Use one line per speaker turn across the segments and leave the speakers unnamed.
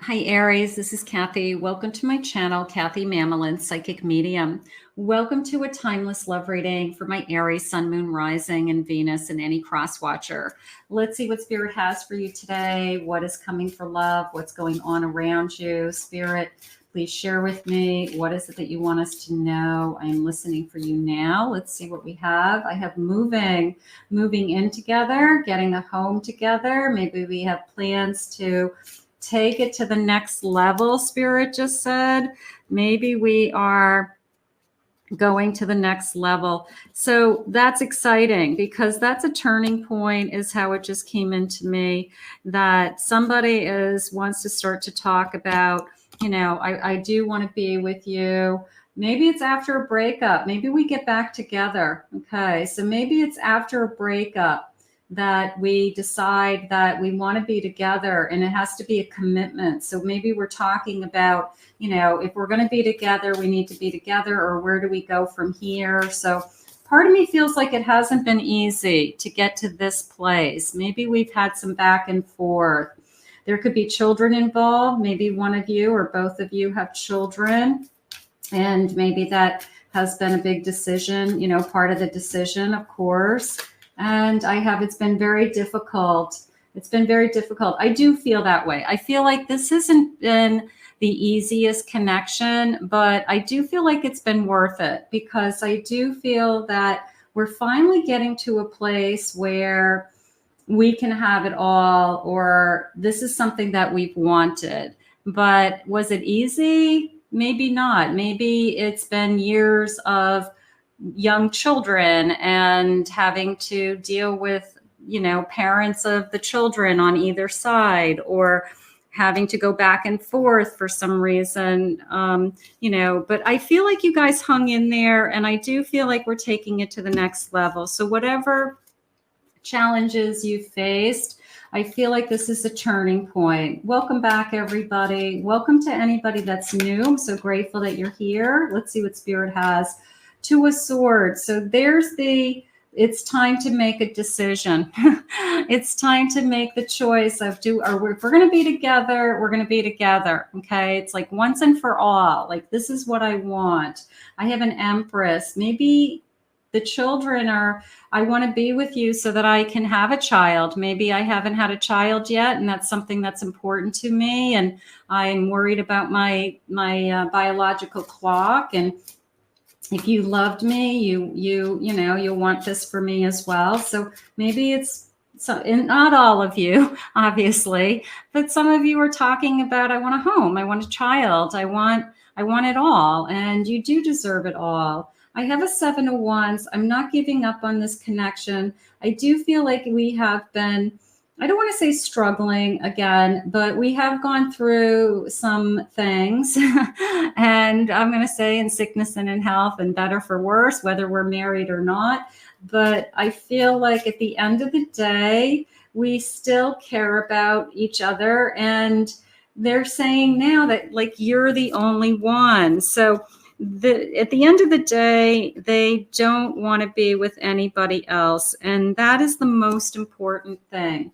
Hi, Aries. This is Kathy. Welcome to my channel, Kathy Mamolen, Psychic Medium. Welcome to a timeless love reading for my Aries, Sun, Moon, Rising, and Venus, and any cross watcher. Let's see what Spirit has for you today. What is coming for love? What's going on around you? Spirit, please share with me. What is it that you want us to know? I am listening for you now. Let's see what we have. I have moving in together, getting a home together. Maybe we have plans to take it to the next level, Spirit just said. Maybe we are going to the next level. So that's exciting because that's a turning point, is how it just came into me, that somebody wants to start to talk about, I do want to be with you. Maybe it's after a breakup. Maybe we get back together. Okay. So maybe it's after a breakup that we decide that we want to be together, and it has to be a commitment. So maybe we're talking about, if we're going to be together, we need to be together, or where do we go from here? So part of me feels like it hasn't been easy to get to this place. Maybe we've had some back and forth. There could be children involved. Maybe one of you or both of you have children, and maybe that has been a big decision, part of the decision, of course. And it's been very difficult. It's been very difficult. I do feel that way. I feel like this hasn't been the easiest connection, but I do feel like it's been worth it, because I do feel that we're finally getting to a place where we can have it all, or this is something that we've wanted. But was it easy? Maybe not. Maybe it's been years of young children and having to deal with, parents of the children on either side, or having to go back and forth for some reason, but I feel like you guys hung in there, and I do feel like we're taking it to the next level. So whatever challenges you faced, I feel like this is a turning point. Welcome back, everybody. Welcome to anybody that's new. I'm so grateful that you're here. Let's see what Spirit has. Two of Swords. So it's time to make a decision. It's time to make the choice of if we're going to be together, we're going to be together. Okay. It's like once and for all, like, this is what I want. I have an Empress. Maybe the children I want to be with you so that I can have a child. Maybe I haven't had a child yet, and that's something that's important to me. And I'm worried about my biological clock. And if you loved me, you'll want this for me as well. So maybe and not all of you, obviously, but some of you are talking about, I want a home, I want a child, I want it all, and you do deserve it all. I have a 7 of Wands. I'm not giving up on this connection. I do feel like we have been, I don't want to say struggling again, but we have gone through some things, and I'm going to say in sickness and in health, and better for worse, whether we're married or not. But I feel like at the end of the day, we still care about each other, and they're saying now that, like, you're the only one. So at the end of the day, they don't want to be with anybody else. And that is the most important thing,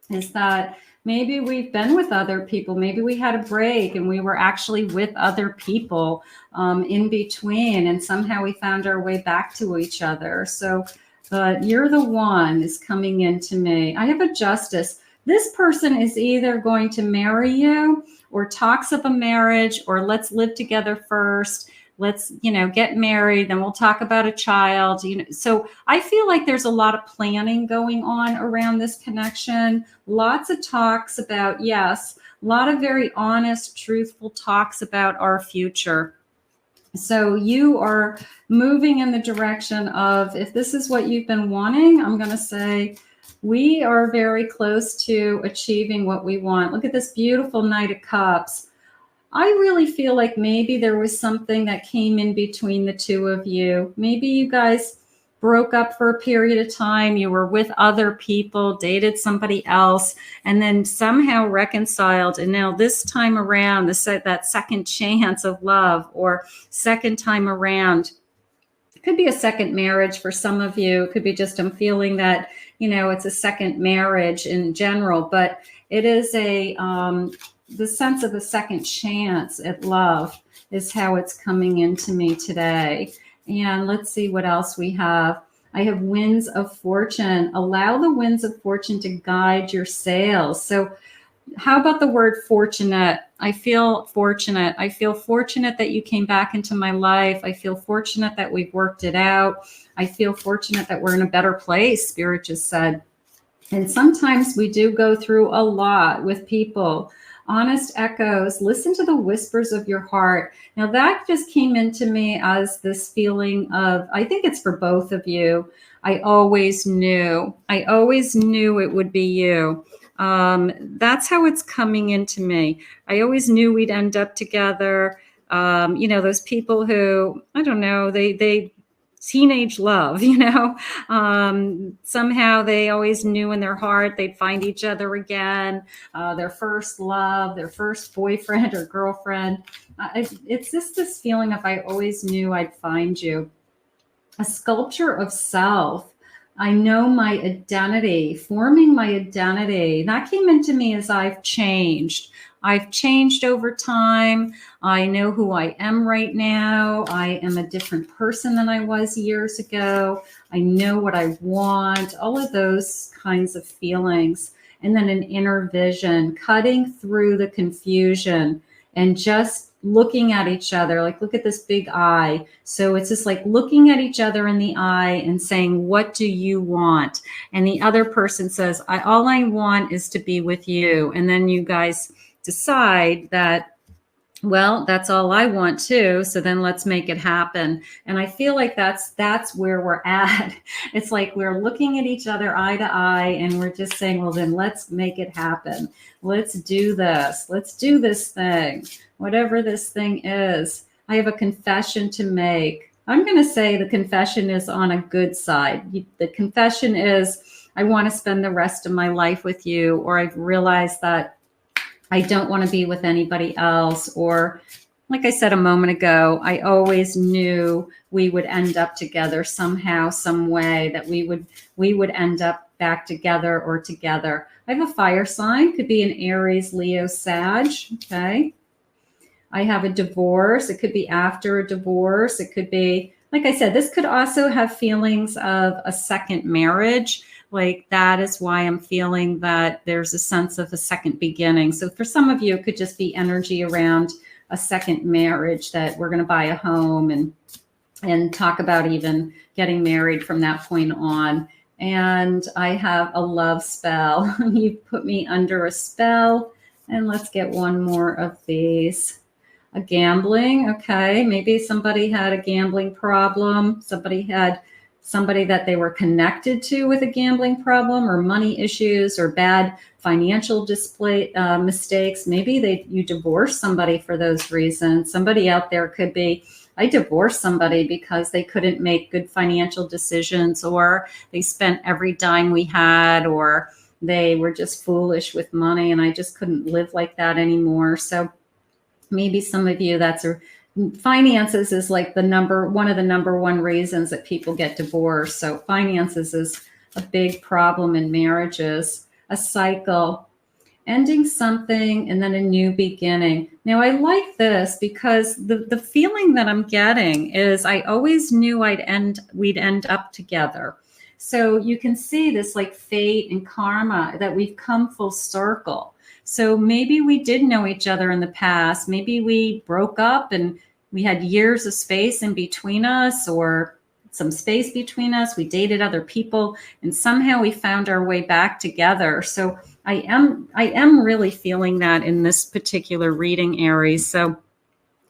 is that maybe we've been with other people. Maybe we had a break and we were actually with other people in between, and somehow we found our way back to each other. So, but you're the one is coming into me. I have a Justice. This person is either going to marry you, or talks of a marriage, or let's live together first. Let's, get married, then we'll talk about a child, So I feel like there's a lot of planning going on around this connection. Lots of talks about, yes, a lot of very honest, truthful talks about our future. So you are moving in the direction of, if this is what you've been wanting, I'm going to say we are very close to achieving what we want. Look at this beautiful Knight of Cups. I really feel like maybe there was something that came in between the two of you. Maybe you guys broke up for a period of time. You were with other people, dated somebody else, and then somehow reconciled. And now this time around, that second chance of love, or second time around, it could be a second marriage for some of you. It could be just, I'm feeling that, it's a second marriage in general, but it is the sense of a second chance at love is how it's coming into me today. And let's see what else we have. I have winds of fortune. Allow the winds of fortune to guide your sails. So how about the word fortunate? I feel fortunate. I feel fortunate that you came back into my life. I feel fortunate that we've worked it out. I feel fortunate that we're in a better place, Spirit just said. And sometimes we do go through a lot with people. Honest echoes, listen to the whispers of your heart. Now that just came into me as this feeling of, I think it's for both of you. I always knew it would be you. That's how it's coming into me. I always knew we'd end up together. Those people who, I don't know, they teenage love, somehow they always knew in their heart they'd find each other again, their first love, their first boyfriend or girlfriend. It's just this feeling of I always knew I'd find you. A sculpture of self. I know my identity, forming my identity. That came into me as I've changed. I've changed over time. I know who I am right now. I am a different person than I was years ago. I know what I want, all of those kinds of feelings. And then an inner vision, cutting through the confusion and just looking at each other, like look at this big eye. So it's just like looking at each other in the eye and saying, what do you want? And the other person says, all I want is to be with you. And then you guys decide that, well, that's all I want too. So then let's make it happen. And I feel like that's where we're at. It's like we're looking at each other eye to eye and we're just saying, well, then let's make it happen. Let's do this. Let's do this thing, whatever this thing is. I have a confession to make. I'm going to say the confession is on a good side. The confession is, I want to spend the rest of my life with you, or I've realized that I don't want to be with anybody else. Or like I said a moment ago, I always knew we would end up together somehow, some way, that we would end up back together or together. I have a fire sign, could be an Aries, Leo, Sag. Okay. I have a divorce. It could be after a divorce. It could be, like I said, this could also have feelings of a second marriage. Like that is why I'm feeling that there's a sense of a second beginning. So for some of you, it could just be energy around a second marriage, that we're going to buy a home and talk about even getting married from that point on. And I have a love spell. You put me under a spell. And let's get one more of these. A gambling. Okay. Maybe somebody had a gambling problem. Somebody had somebody that they were connected to with a gambling problem, or money issues, or bad financial mistakes. Maybe you divorced somebody for those reasons. Somebody out there could be, I divorced somebody because they couldn't make good financial decisions, or they spent every dime we had, or they were just foolish with money and I just couldn't live like that anymore. So maybe some of you, finances is like one of the number one reasons that people get divorced. So finances is a big problem in marriages. A cycle, ending something and then a new beginning. Now I like this because the feeling that I'm getting is I always knew we'd end up together. So you can see this like fate and karma, that we've come full circle. So maybe we did know each other in the past. Maybe we broke up and we had years of space in between us, or some space between us. We dated other people and somehow we found our way back together. So I am really feeling that in this particular reading, Aries. So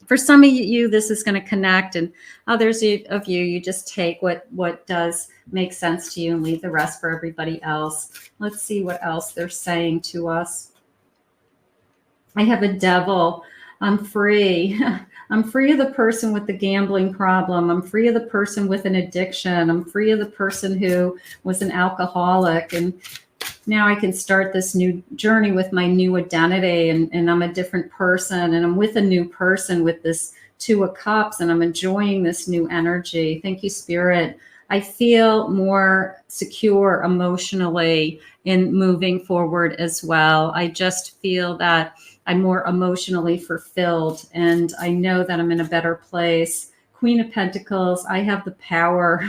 for some of you, this is going to connect, and others of you, you just take what does make sense to you and leave the rest for everybody else. Let's see what else they're saying to us. I have a devil. I'm free. I'm free of the person with the gambling problem. I'm free of the person with an addiction. I'm free of the person who was an alcoholic. And now I can start this new journey with my new identity, and I'm a different person, and I'm with a new person with this 2 of Cups, and I'm enjoying this new energy. Thank you, Spirit. I feel more secure emotionally in moving forward as well. I just feel that I'm more emotionally fulfilled, and I know that I'm in a better place. Queen of Pentacles, I have the power,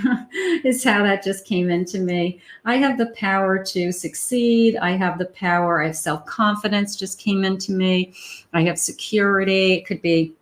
is how that just came into me. I have the power to succeed. I have the power. I have self-confidence just came into me. I have security. It could be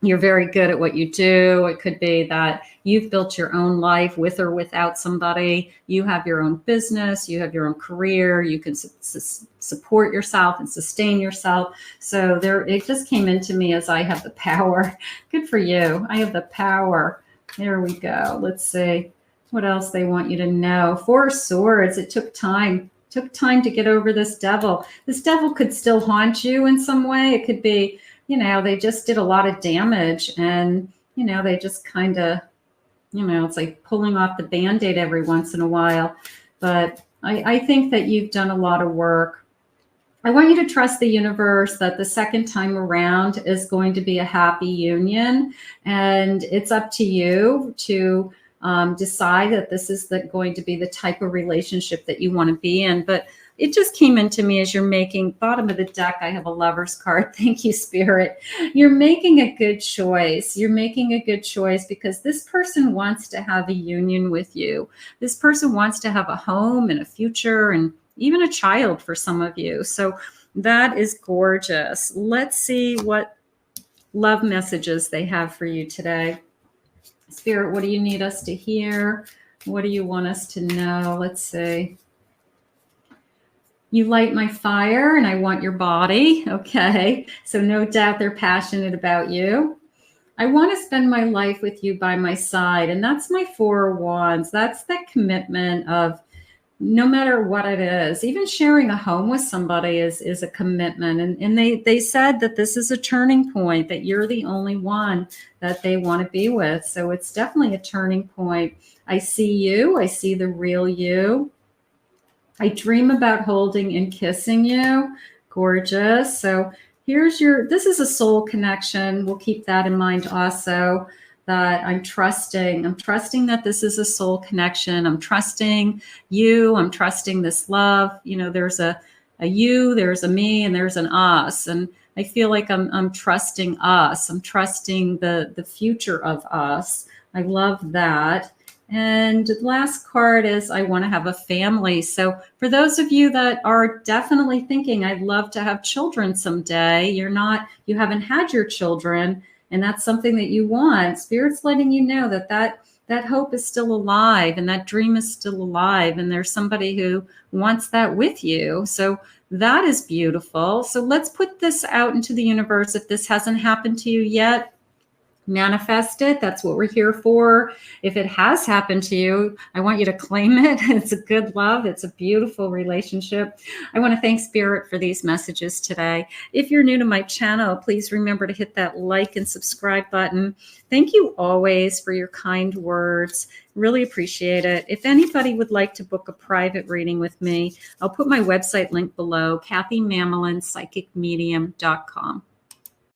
you're very good at what you do. It could be that you've built your own life with or without somebody. You have your own business. You have your own career. You can support yourself and sustain yourself. So there, it just came into me as I have the power. Good for you. I have the power. There we go. Let's see what else they want you to know. Four of Swords. It took time. Took time to get over this devil. This devil could still haunt you in some way. It could be, you know, they just did a lot of damage, and, you know, they just kind of, you know, it's like pulling off the Band-Aid every once in a while. But I think that you've done a lot of work. I want you to trust the universe that the second time around is going to be a happy union, and it's up to you to decide that this is going to be the type of relationship that you want to be in. But it just came into me as you're making, bottom of the deck, I have a Lover's card. Thank you, Spirit. You're making a good choice. You're making a good choice because this person wants to have a union with you. This person wants to have a home and a future and even a child for some of you. So that is gorgeous. Let's see what love messages they have for you today. Spirit, what do you need us to hear? What do you want us to know? Let's see. You light my fire and I want your body. Okay. So no doubt they're passionate about you. I want to spend my life with you by my side. And that's my Four of Wands. That's that commitment of no matter what it is, even sharing a home with somebody is a commitment. And they said that this is a turning point, that you're the only one that they want to be with. So it's definitely a turning point. I see you. I see the real you. I dream about holding and kissing you. Gorgeous. So here's this is a soul connection. We'll keep that in mind also, that I'm trusting that this is a soul connection. I'm trusting you. I'm trusting this love. You know, there's a you, there's a me, and there's an us. And I feel like I'm trusting us. I'm trusting the future of us. I love that. And the last card is I want to have a family. So for those of you that are definitely thinking, I'd love to have children someday, you haven't had your children, and that's something that you want. Spirit's letting you know that hope is still alive and that dream is still alive. And there's somebody who wants that with you. So that is beautiful. So let's put this out into the universe. If this hasn't happened to you yet, manifest it. That's what we're here for. If it has happened to you, I want you to claim it. It's a good love. It's a beautiful relationship. I want to thank Spirit for these messages today. If you're new to my channel, please remember to hit that like and subscribe button. Thank you always for your kind words. Really appreciate it. If anybody would like to book a private reading with me, I'll put my website link below, KathyMamolen, psychicmedium.com.